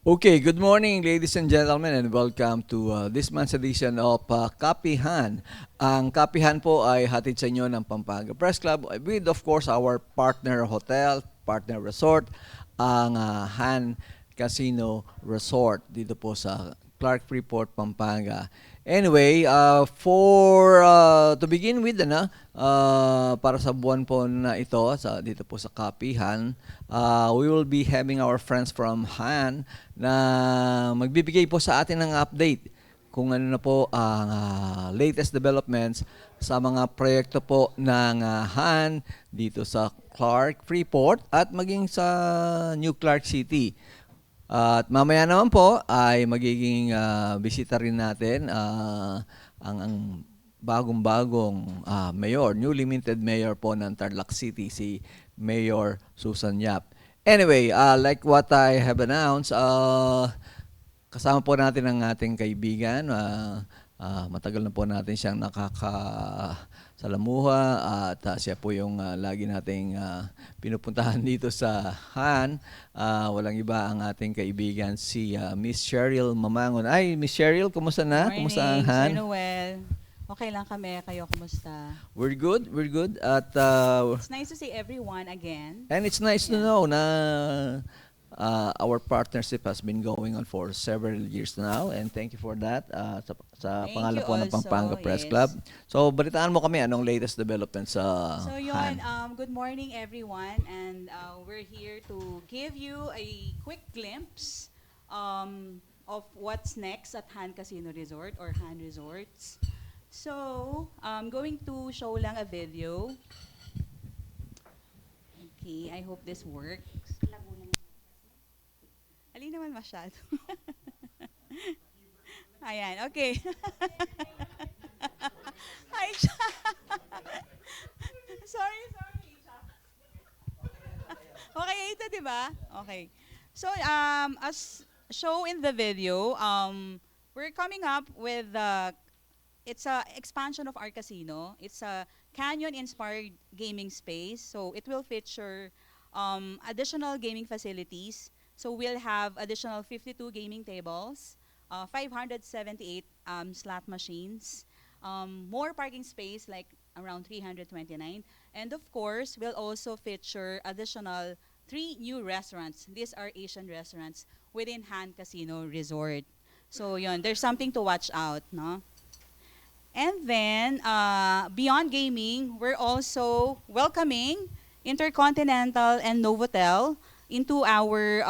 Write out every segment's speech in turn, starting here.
Okay, good morning ladies and gentlemen and welcome to this month's edition of Kapihan. Ang Kapihan po ay hatid sa inyo ng Pampanga Press Club with of course our partner hotel, partner resort, ang Han Casino Resort dito po sa Clark Freeport, Pampanga. Anyway, to begin with, para sa buwan po na ito, dito po sa Kapihan, we will be having our friends from Han na magbibigay po sa atin ng update kung ano na po ang latest developments sa mga proyekto po ng Han dito sa Clark Freeport at maging sa New Clark City. At mamaya naman po ay magiging bisita rin natin ang bagong-bagong mayor, newly minted mayor po ng Tarlac City, si Mayor Susan Yap. Anyway, like what I have announced, kasama po natin ang ating kaibigan. Matagal na po natin siyang nakakasalamuha at siya po yung lagi nating pinupuntahan dito sa Han. Walang iba ang ating kaibigan si Miss Cheryl Mamangon. Ay, Miss Cheryl, kumusta na? Morning, Kumusta ang Han? Sir Noel. Okay lang kami. Kayo, kumusta? We're good, we're good. At It's nice to see everyone again. and it's nice to know na our partnership has been going on for several years now, and thank you for that sa Thank pangalan you po ng also, Pampanga Press yes. Club. So, balitaan mo kami anong latest developments sa So Han. yun, good morning everyone, and we're here to give you a quick glimpse of what's next at Han Casino Resort or Han Resorts. So, I'm going to show lang a video. Okay, I hope this works. Alin naman masyado. Ayan, okay. Hi, sorry. Okay, ito, di ba? Okay. So, as shown in the video, we're coming up with it's a expansion of our casino. It's a canyon-inspired gaming space. So, it will feature additional gaming facilities. So, we'll have additional 52 gaming tables, 578 slot machines, more parking space like around 329. And of course, we'll also feature additional 3 new restaurants. These are Asian restaurants within Han Casino Resort. So yun, there's something to watch out, no? And then, beyond gaming, we're also welcoming Intercontinental and Novotel into our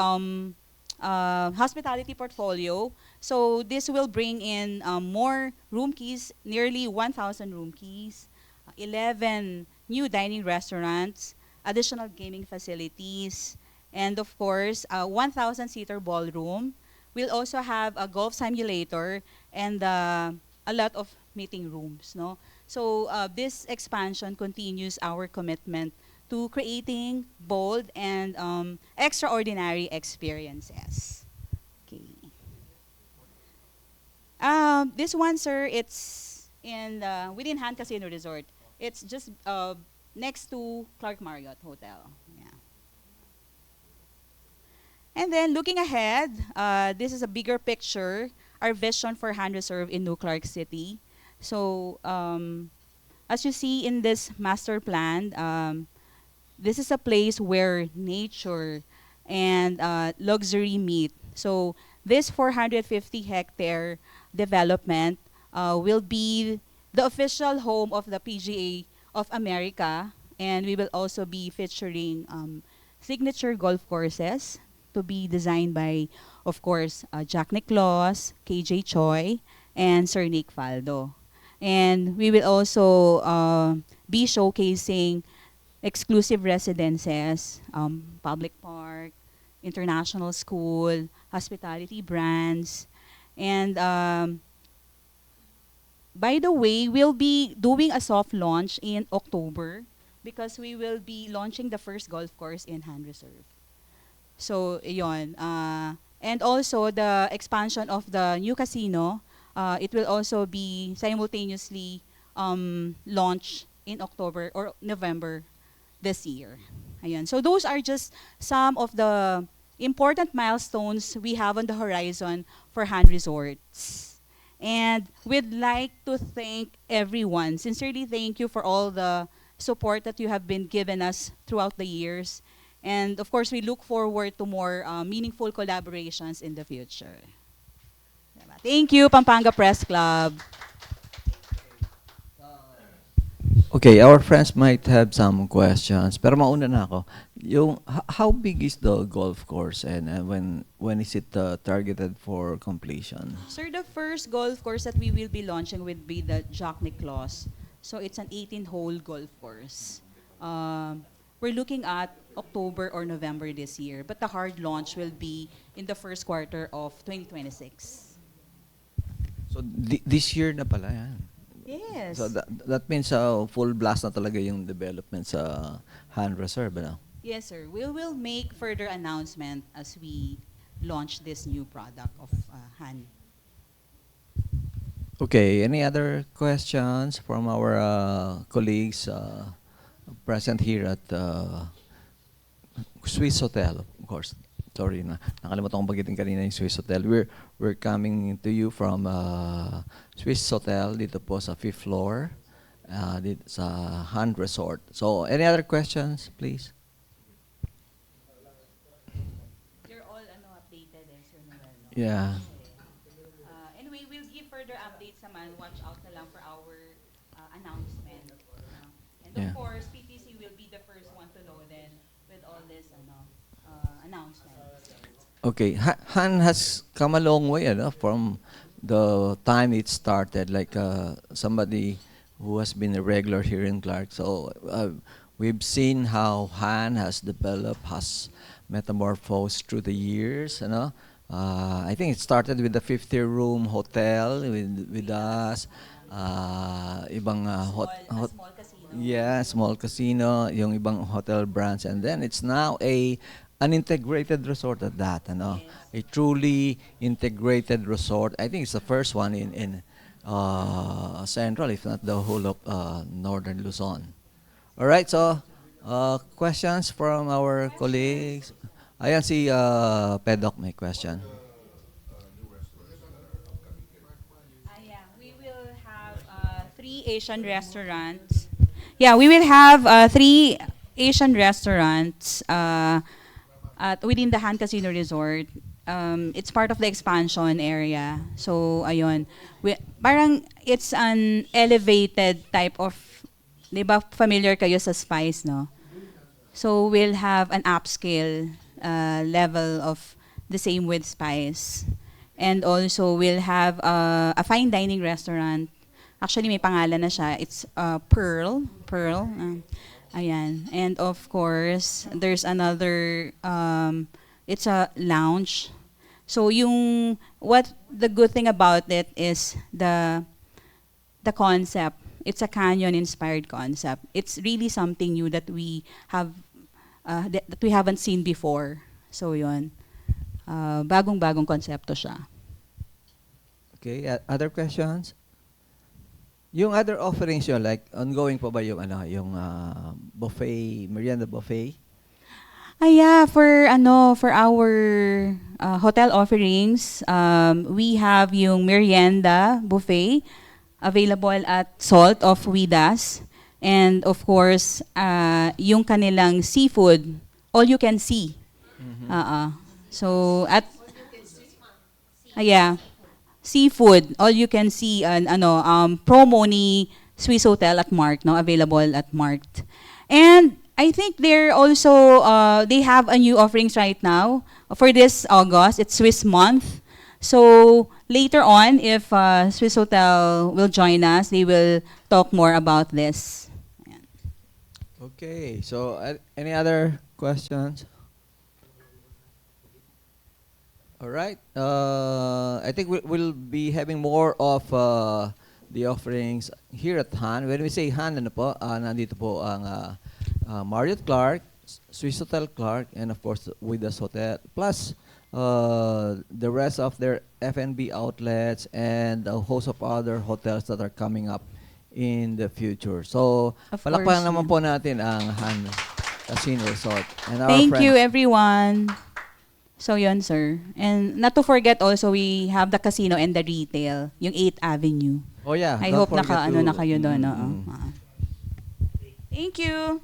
hospitality portfolio. So this will bring in more room keys, nearly 1,000 room keys, 11 new dining restaurants, additional gaming facilities, and of course, a 1,000-seater ballroom. We'll also have a golf simulator and a lot of meeting rooms. No? So this expansion continues our commitment to creating bold and extraordinary experiences. Okay. This one, sir, it's in within Han Casino Resort. It's just next to Clark Marriott Hotel. Yeah. And then looking ahead, this is a bigger picture, our vision for Han Reserve in New Clark City. So as you see in this master plan, this is a place where nature and luxury meet. So this 450-hectare development will be the official home of the PGA of America, and we will also be featuring signature golf courses to be designed by, of course, Jack Nicklaus, KJ Choi, and Sir Nick Faldo. And we will also be showcasing exclusive residences, public park, international school, hospitality brands, and by the way, we'll be doing a soft launch in October because we will be launching the first golf course in Han Reserve. So, yon. And also, the expansion of the new casino, it will also be simultaneously launched in October or November this year. Ayan. So those are just some of the important milestones we have on the horizon for Hann Resorts. And we'd like to thank everyone. Sincerely thank you for all the support that you have been given us throughout the years. And of course, we look forward to more meaningful collaborations in the future. Diba? Thank you, Pampanga Press Club. Okay, our friends might have some questions, pero mauna na ako. How big is the golf course and when is it targeted for completion? Sir, the first golf course that we will be launching would be the Jack Nicklaus. So it's an 18-hole golf course. We're looking at October or November this year, but the hard launch will be in the first quarter of 2026. So this year na pala yan. Yes. So that means full blast na talaga yung development sa Hann Reserve, ano? Yes, sir. We will make further announcement as we launch this new product of Han. Okay, any other questions from our colleagues present here at Swiss Hotel, of course. Sorry na, nakalimutan kong bagitin kanina yung Swiss Hotel. We're coming to you from Swiss Hotel dito po sa 5th floor dito sa Hann Resort. So, any other questions, please? You're all updated, Sir Noel. No? Yeah. Anyway, we'll give further updates naman. Watch out na lang for our announcement. And of Yeah. course, PTC will be the first one to know then with all this announcements. Okay, Han has come a long way, from the time it started. Like somebody who has been a regular here in Clark. So we've seen how Han has developed, has metamorphosed through the years. I think it started with the 50-room hotel with us. Ibang Small casino. yeah, small casino, yung ibang hotel brands, and then it's now an integrated resort at that, Yes. a truly integrated resort. I think it's the first one in Central, if not the whole of Northern Luzon. All right, so questions from our colleagues. Ayan si Pedok may question. Yeah, we will have 3 Asian restaurants. Yeah, we will have 3 Asian restaurants within the Han Casino Resort. It's part of the expansion area. So, ayun. Parang it's an elevated type of, di ba familiar kayo sa spice, no? So, we'll have an upscale level of the same with spice. And also, we'll have a fine dining restaurant. Actually, may pangalan na siya. It's Pearl. Ayan. And of course, there's another, it's a lounge. So what the good thing about it is the concept. It's a canyon-inspired concept. It's really something new that we have, that we haven't seen before. So yun, bagong-bagong konsepto siya. Okay, other questions? Yung other offerings yun, like ongoing pa ba yung buffet, merienda buffet? Yeah, for our hotel offerings, we have yung merienda buffet available at Salt of Widas, and of course, yung kanilang seafood, all you can see. So at yeah, seafood, all you can see, promo ni Swiss Hotel at Mark, no, available at Mark. And I think they're also they have a new offerings right now for this August. It's Swiss month. So later on, if Swiss Hotel will join us, they will talk more about this. Ayan. Okay, so any other questions? All right. I think we'll be having more of the offerings here at Han. When we say Han, nandito po ang Marriott Clark, Swiss Hotel Clark, and of course Widas Hotel, plus the rest of their F&B outlets and a host of other hotels that are coming up in the future. So, Of palakpakan course, naman yeah. po natin ang Han Casino Resort. And our Thank friends. you, everyone. So yun, sir. And not to forget also, we have the casino and the retail, yung 8th Avenue. Oh yeah, I don't hope forget naka-ano to- na kayo doon. Oo. Mm. Thank you.